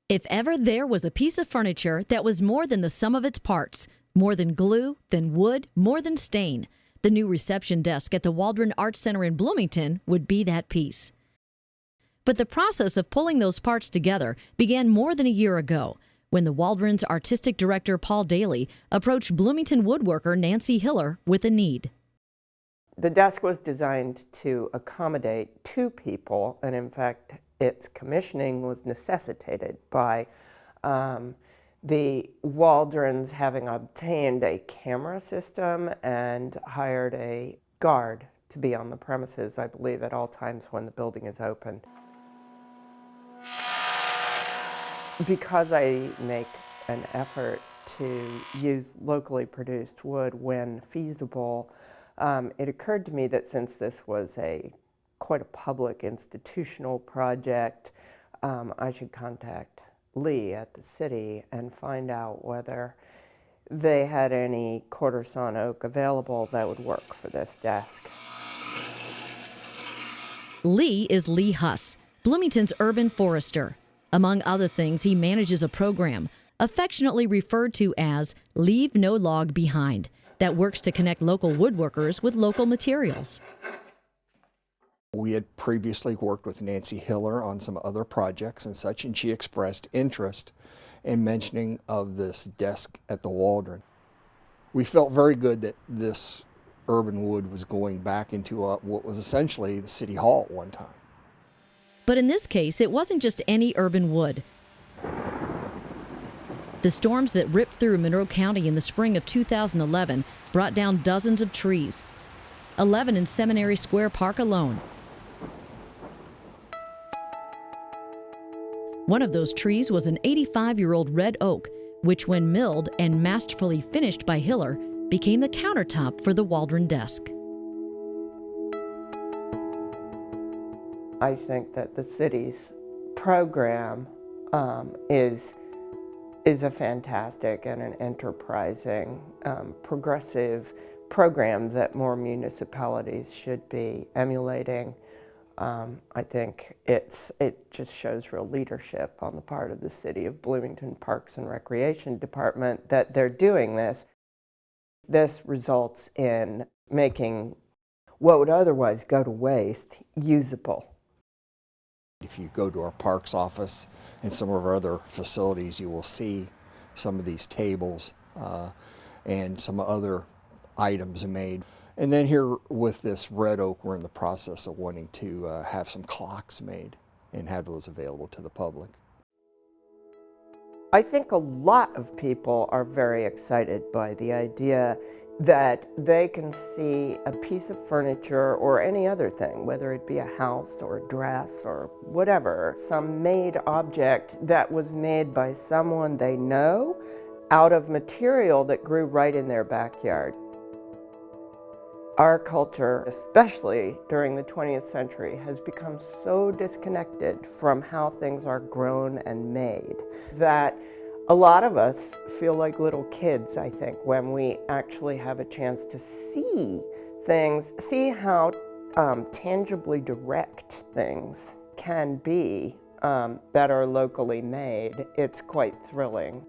If ever there was a piece of furniture that was more than the sum of its parts, more than glue, than wood, more than stain, the new reception desk at the Waldron Arts Center in Bloomington would be that piece. But the process of pulling those parts together began more than a year ago, when the Waldron's artistic director Paul Daly approached Bloomington woodworker Nancy Hiller with a need. The desk was designed to accommodate two people, and in fact, its commissioning was necessitated by the Waldrons having obtained a camera system and hired a guard to be on the premises, I believe, at all times when the building is open. Because I make an effort to use locally produced wood when feasible, it occurred to me that since this was quite a public institutional project, I should contact Lee at the city and find out whether they had any quarter sawn oak available that would work for this desk. Lee is Lee Huss, Bloomington's urban forester. Among other things, he manages a program, affectionately referred to as Leave No Log Behind, that works to connect local woodworkers with local materials. We had previously worked with Nancy Hiller on some other projects and such, and she expressed interest in mentioning of this desk at the Waldron. We felt very good that this urban wood was going back into what was essentially the city hall at one time. But in this case, it wasn't just any urban wood. The storms that ripped through Monroe County in the spring of 2011 brought down dozens of trees, 11 in Seminary Square Park alone. One of those trees was an 85-year-old red oak, which when milled and masterfully finished by Hiller, became the countertop for the Waldron desk. I think that the city's program is a fantastic and an enterprising, progressive program that more municipalities should be emulating. I think it just shows real leadership on the part of the City of Bloomington Parks and Recreation Department that they're doing this. This results in making what would otherwise go to waste usable. If you go to our parks office and some of our other facilities, you will see some of these tables and some other items made. And then here with this red oak, we're in the process of wanting to have some clocks made and have those available to the public. I think a lot of people are very excited by the idea that they can see a piece of furniture or any other thing, whether it be a house or a dress or whatever, some made object that was made by someone they know out of material that grew right in their backyard. Our culture, especially during the 20th century, has become so disconnected from how things are grown and made that a lot of us feel like little kids, I think, when we actually have a chance to see things, see how tangibly direct things can be that are locally made. It's quite thrilling.